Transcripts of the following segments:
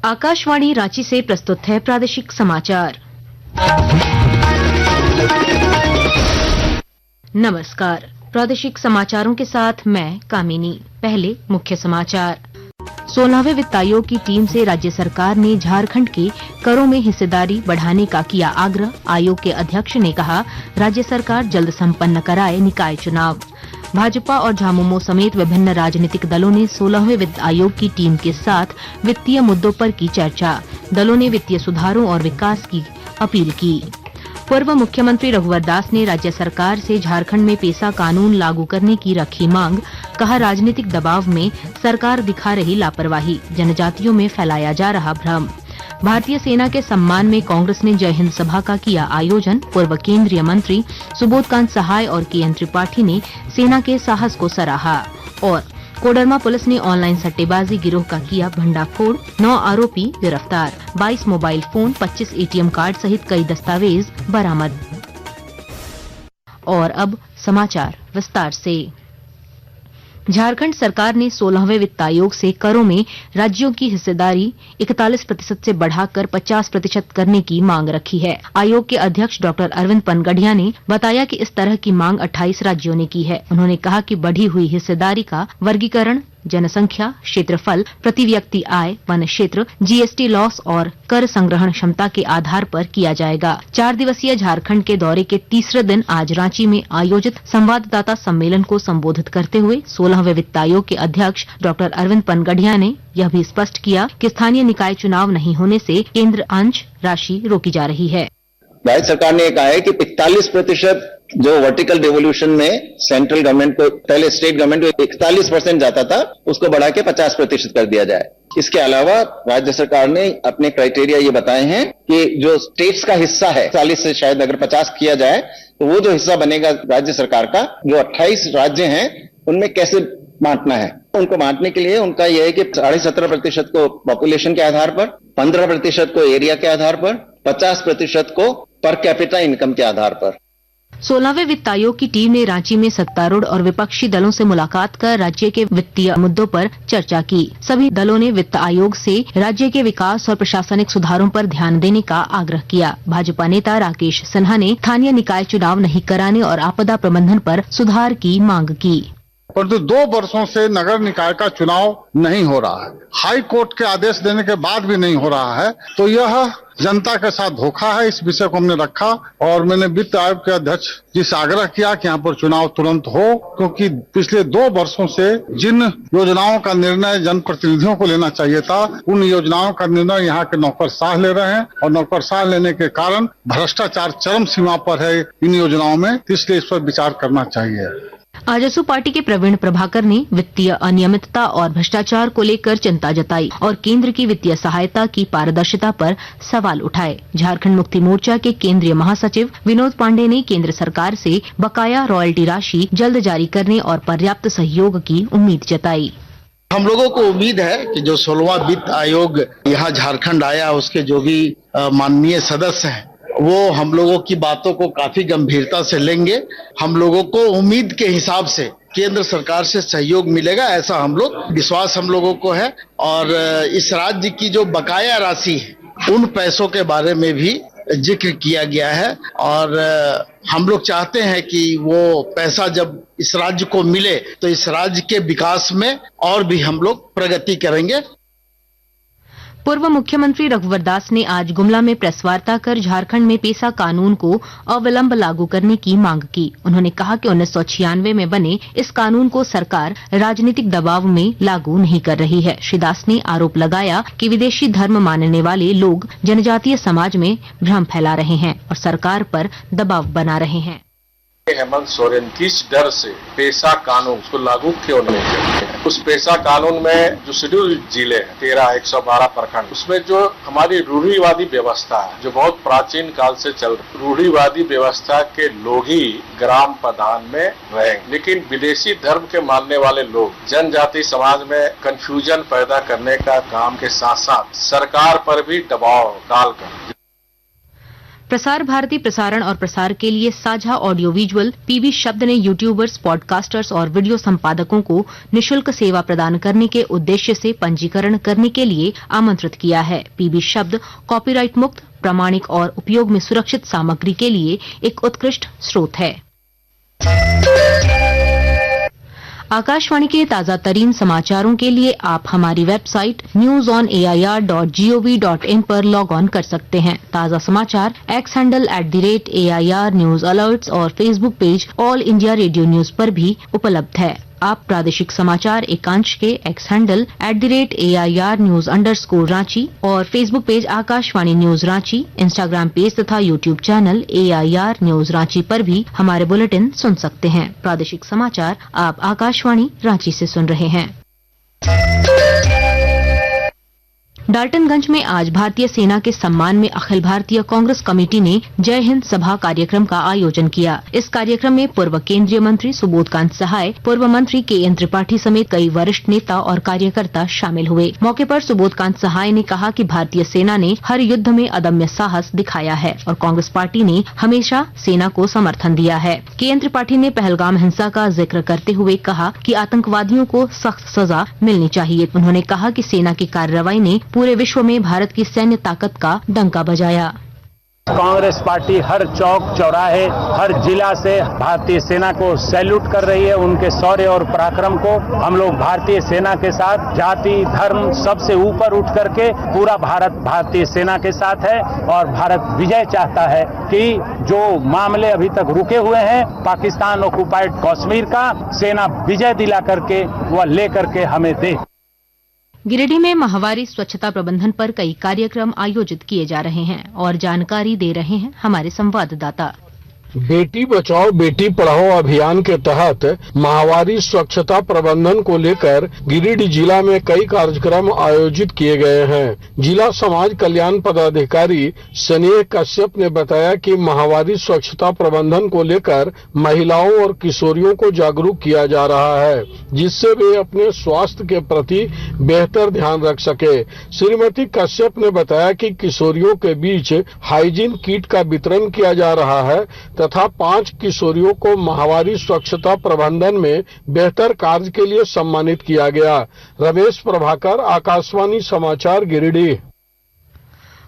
आकाशवाणी रांची से प्रस्तुत है प्रादेशिक समाचार। नमस्कार, प्रादेशिक समाचारों के साथ मैं कामिनी। पहले मुख्य समाचार। 16वें वित्त आयोग की टीम से राज्य सरकार ने झारखंड के करों में हिस्सेदारी बढ़ाने का किया आग्रह। आयोग के अध्यक्ष ने कहा, राज्य सरकार जल्द संपन्न कराए निकाय चुनाव। भाजपा और झामुमो समेत विभिन्न राजनीतिक दलों ने 16वें वित्त आयोग की टीम के साथ वित्तीय मुद्दों पर की चर्चा। दलों ने वित्तीय सुधारों और विकास की अपील की। पूर्व मुख्यमंत्री रघुवर दास ने राज्य सरकार से झारखंड में पेसा कानून लागू करने की रखी मांग। कहा, राजनीतिक दबाव में सरकार दिखा रही लापरवाही, जनजातियों में फैलाया जा रहा भ्रम। भारतीय सेना के सम्मान में कांग्रेस ने जय हिंद सभा का किया आयोजन। पूर्व केंद्रीय मंत्री सुबोधकांत सहाय और के एन त्रिपाठी ने सेना के साहस को सराहा। और कोडरमा पुलिस ने ऑनलाइन सट्टेबाजी गिरोह का किया भंडाफोड़। 9 आरोपी गिरफ्तार, 22 मोबाइल फोन, 25 एटीएम कार्ड सहित कई दस्तावेज बरामद। और अब समाचार विस्तार से। झारखंड सरकार ने 16वें वित्त आयोग से करों में राज्यों की हिस्सेदारी 41% से बढ़ाकर 50% करने की मांग रखी है। आयोग के अध्यक्ष डॉक्टर अरविंद पनगढ़िया ने बताया कि इस तरह की मांग 28 राज्यों ने की है। उन्होंने कहा कि बढ़ी हुई हिस्सेदारी का वर्गीकरण जनसंख्या, क्षेत्रफल, प्रति व्यक्ति आय, वन क्षेत्र, जीएसटी लॉस और कर संग्रहण क्षमता के आधार पर किया जाएगा। 4 दिवसीय झारखंड के दौरे के तीसरे दिन आज रांची में आयोजित संवाददाता सम्मेलन को संबोधित करते हुए 16वें वित्त आयोग के अध्यक्ष डॉक्टर अरविंद पनगढ़िया ने यह भी स्पष्ट किया कि स्थानीय निकाय चुनाव नहीं होने से केंद्र अंश राशि रोकी जा रही है। राज्य सरकार ने कहा है कि 41% जो वर्टिकल डिवोल्यूशन में सेंट्रल गवर्नमेंट को, पहले स्टेट गवर्नमेंट को 41% जाता था, उसको बढ़ा के 50% कर दिया जाए। इसके अलावा राज्य सरकार ने अपने क्राइटेरिया ये बताए हैं कि जो स्टेट्स का हिस्सा है 40 से शायद अगर 50 किया जाए तो वो जो हिस्सा बनेगा राज्य सरकार का, जो 28 राज्य हैं उनमें कैसे बांटना है। उनको बांटने के लिए उनका यह है कि 17.5% को पॉपुलेशन के आधार पर, 15% को एरिया के आधार पर, 50% को पर कैपिटा इनकम के आधार पर। 16वें वित्त आयोग की टीम ने रांची में सत्तारूढ़ और विपक्षी दलों से मुलाकात कर राज्य के वित्तीय मुद्दों पर चर्चा की। सभी दलों ने वित्त आयोग से राज्य के विकास और प्रशासनिक सुधारों पर ध्यान देने का आग्रह किया। भाजपा नेता राकेश सिन्हा ने स्थानीय निकाय चुनाव नहीं कराने और आपदा प्रबंधन पर सुधार की मांग की। परंतु 2 वर्षों से नगर निकाय का चुनाव नहीं हो रहा है। हाई कोर्ट के आदेश देने के बाद भी नहीं हो रहा है, तो यह जनता के साथ धोखा है। इस विषय को हमने रखा और मैंने वित्त आयोग के अध्यक्ष जी से आग्रह किया कि यहाँ पर चुनाव तुरंत हो, क्योंकि पिछले 2 वर्षों से जिन योजनाओं का निर्णय जनप्रतिनिधियों को लेना चाहिए था, उन योजनाओं का निर्णय यहाँ के नौकरशाह ले रहे हैं और नौकरशाह लेने के कारण भ्रष्टाचार चरम सीमा पर है इन योजनाओं में, इसलिए इस पर विचार करना चाहिए। आजसू पार्टी के प्रवीण प्रभाकर ने वित्तीय अनियमितता और भ्रष्टाचार को लेकर चिंता जताई और केंद्र की वित्तीय सहायता की पारदर्शिता पर सवाल उठाए। झारखंड मुक्ति मोर्चा के केंद्रीय महासचिव विनोद पांडे ने केंद्र सरकार से बकाया रॉयल्टी राशि जल्द जारी करने और पर्याप्त सहयोग की उम्मीद जताई। हम लोगों को उम्मीद है कि जो 16वां वित्त आयोग यहाँ झारखंड आया, उसके जो भी माननीय सदस्य हैं वो हम लोगों की बातों को काफी गंभीरता से लेंगे। हम लोगों को उम्मीद के हिसाब से केंद्र सरकार से सहयोग मिलेगा, ऐसा विश्वास हम लोगों को है। और इस राज्य की जो बकाया राशि है उन पैसों के बारे में भी जिक्र किया गया है और हम लोग चाहते हैं कि वो पैसा जब इस राज्य को मिले तो इस राज्य के विकास में और भी हम लोग प्रगति करेंगे। पूर्व मुख्यमंत्री रघुवर दास ने आज गुमला में प्रेस वार्ता कर झारखंड में पेसा कानून को अविलंब लागू करने की मांग की। उन्होंने कहा कि 1996 में बने इस कानून को सरकार राजनीतिक दबाव में लागू नहीं कर रही है। श्री दास ने आरोप लगाया कि विदेशी धर्म मानने वाले लोग जनजातीय समाज में भ्रम फैला रहे हैं और सरकार पर दबाव बना रहे हैं। हेमंत सोरेन किस डर से पेशा कानून को लागू क्यों नहीं करते हैं? उस पेशा कानून में जो शेड्यूल जिले हैं 13-112 प्रखंड, उसमें जो हमारी रूढ़िवादी व्यवस्था है जो बहुत प्राचीन काल से चल रही, रूढ़िवादी व्यवस्था के लोग ही ग्राम प्रधान में रहेंगे, लेकिन विदेशी धर्म के मानने वाले लोग जनजाति समाज में कंफ्यूजन पैदा करने का काम के साथ साथ सरकार पर भी दबाव डालकर प्रसार भारती प्रसारण और प्रसार के लिए साझा ऑडियो विजुअल पीबी शब्द ने यूट्यूबर्स, पॉडकास्टर्स और वीडियो संपादकों को निशुल्क सेवा प्रदान करने के उद्देश्य से पंजीकरण करने के लिए आमंत्रित किया है। पीबी शब्द कॉपीराइट मुक्त, प्रामाणिक और उपयोग में सुरक्षित सामग्री के लिए एक उत्कृष्ट स्रोत है। आकाशवाणी के ताजा तरीन समाचारों के लिए आप हमारी वेबसाइट newsonair.gov.in पर लॉग ऑन कर सकते हैं। ताजा समाचार X handle @AIR news alerts और Facebook page All India Radio news पर भी उपलब्ध है। आप प्रादेशिक समाचार एकांश के एक्स हैंडल @AIR न्यूज _रांची और Facebook page Akashvani news Ranchi, Instagram page तथा YouTube channel AIR news Ranchi पर भी हमारे बुलेटिन सुन सकते हैं। प्रादेशिक समाचार आप आकाशवाणी रांची से सुन रहे हैं। डाल्टनगंज में आज भारतीय सेना के सम्मान में अखिल भारतीय कांग्रेस कमेटी ने जय हिंद सभा कार्यक्रम का आयोजन किया। इस कार्यक्रम में पूर्व केंद्रीय मंत्री सुबोधकांत सहाय, पूर्व मंत्री KN त्रिपाठी समेत कई वरिष्ठ नेता और कार्यकर्ता शामिल हुए। मौके पर सुबोधकांत सहाय ने कहा कि भारतीय सेना ने हर युद्ध में अदम्य साहस दिखाया है और कांग्रेस पार्टी ने हमेशा सेना को समर्थन दिया है। KN त्रिपाठी ने पहलगाम हिंसा का जिक्र करते हुए कहा कि आतंकवादियों को सख्त सजा मिलनी चाहिए। उन्होंने कहा कि सेना की कार्रवाई ने पूरे विश्व में भारत की सैन्य ताकत का डंका बजाया। कांग्रेस पार्टी हर चौक चौराहे, हर जिला से भारतीय सेना को सैल्यूट कर रही है। उनके शौर्य और पराक्रम को हम लोग भारतीय सेना के साथ, जाति धर्म सबसे ऊपर उठ करके पूरा भारत भारतीय सेना के साथ है और भारत विजय चाहता है कि जो मामले अभी तक रुके हुए हैं पाकिस्तान ऑक्युपाइड कश्मीर का, सेना विजय दिला करके वह ले करके हमें दे। गिरिडीह में माहवारी स्वच्छता प्रबंधन पर कई कार्यक्रम आयोजित किए जा रहे हैं और जानकारी दे रहे हैं हमारे संवाददाता। बेटी बचाओ बेटी पढ़ाओ अभियान के तहत माहवारी स्वच्छता प्रबंधन को लेकर गिरिडीह जिला में कई कार्यक्रम आयोजित किए गए हैं। जिला समाज कल्याण पदाधिकारी स्नेह कश्यप ने बताया कि माहवारी स्वच्छता प्रबंधन को लेकर महिलाओं और किशोरियों को जागरूक किया जा रहा है, जिससे वे अपने स्वास्थ्य के प्रति बेहतर ध्यान रख सके। श्रीमती कश्यप ने बताया कि किशोरियों के बीच हाइजीन किट का वितरण किया जा रहा है तथा 5 किशोरियों को माहवारी स्वच्छता प्रबंधन में बेहतर कार्य के लिए सम्मानित किया गया। रमेश प्रभाकर, आकाशवाणी समाचार, गिरिडीह।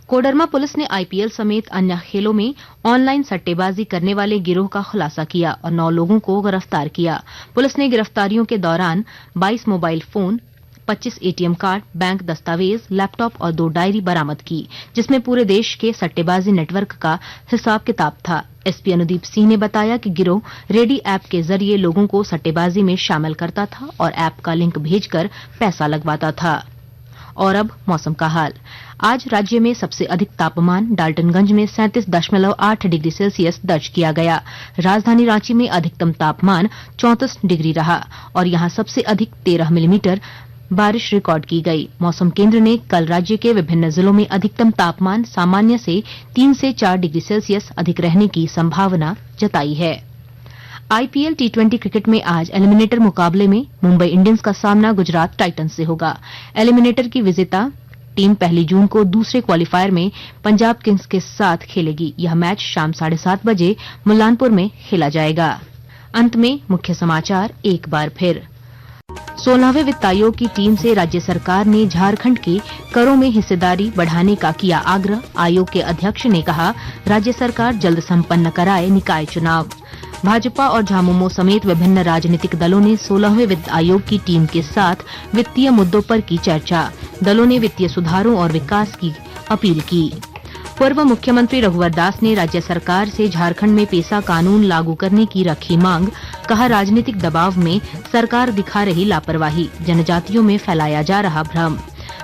कोडरमा पुलिस ने IPL समेत अन्य खेलों में ऑनलाइन सट्टेबाजी करने वाले गिरोह का खुलासा किया और 9 लोगों को गिरफ्तार किया। पुलिस ने गिरफ्तारियों के दौरान 22 mobile phone, 25 ATM card, bank दस्तावेज, लैपटॉप और 2 डायरी बरामद की, जिसमें पूरे देश के सट्टेबाजी नेटवर्क का हिसाब किताब था। SP अनुदीप सिंह ने बताया कि गिरोह रेडी ऐप के जरिए लोगों को सट्टेबाजी में शामिल करता था और ऐप का लिंक भेजकर पैसा लगवाता था। और अब मौसम का हाल। आज राज्य में सबसे अधिक तापमान डाल्टनगंज में 37.8 डिग्री सेल्सियस दर्ज किया गया। राजधानी रांची में अधिकतम तापमान 34 डिग्री रहा और यहां सबसे अधिक 13 मिलीमीटर बारिश रिकॉर्ड की गई। मौसम केंद्र ने कल राज्य के विभिन्न जिलों में अधिकतम तापमान सामान्य से 3 से 4 डिग्री सेल्सियस अधिक रहने की संभावना जताई है। IPL T20 क्रिकेट में आज एलिमिनेटर मुकाबले में मुंबई इंडियंस का सामना गुजरात टाइटंस से होगा। एलिमिनेटर की विजेता टीम 1 जून को दूसरे क्वालीफायर में पंजाब किंग्स के साथ खेलेगी। यह मैच शाम 7:30 बजे मुल्लानपुर में खेला जाएगा। अंत में मुख्य समाचार एक बार फिर। 16वें वित्त आयोग की टीम से राज्य सरकार ने झारखंड के करों में हिस्सेदारी बढ़ाने का किया आग्रह। आयोग के अध्यक्ष ने कहा, राज्य सरकार जल्द संपन्न कराए निकाय चुनाव। भाजपा और झामुमो समेत विभिन्न राजनीतिक दलों ने 16वें वित्त आयोग की टीम के साथ वित्तीय मुद्दों पर की चर्चा। दलों ने वित्तीय सुधारों और विकास की अपील की। पूर्व मुख्यमंत्री रघुवर दास ने राज्य सरकार से झारखंड में पेसा कानून लागू करने की रखी मांग। कहा, राजनीतिक दबाव में सरकार दिखा रही लापरवाही, जनजातियों में फैलाया जा रहा भ्रम।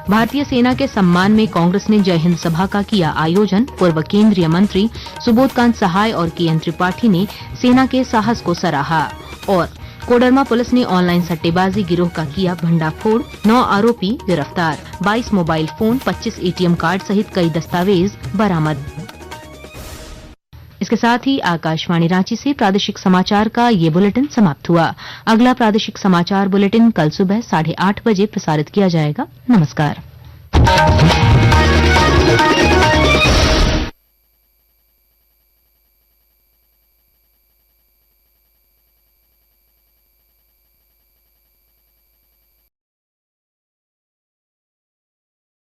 भारतीय सेना के सम्मान में कांग्रेस ने जय हिंद सभा का किया आयोजन। पूर्व केंद्रीय मंत्री सुबोधकांत सहाय और KN त्रिपाठी ने सेना के साहस को सराहा। और कोडरमा पुलिस ने ऑनलाइन सट्टेबाजी गिरोह का किया भंडाफोड़, 9 आरोपी गिरफ्तार, 22 मोबाइल फोन, 25 ATM कार्ड सहित कई दस्तावेज बरामद। इसके साथ ही आकाशवाणी रांची से प्रादेशिक समाचार का ये बुलेटिन समाप्त हुआ। अगला प्रादेशिक समाचार बुलेटिन कल सुबह 8:30 बजे प्रसारित किया जाएगा। नमस्कार।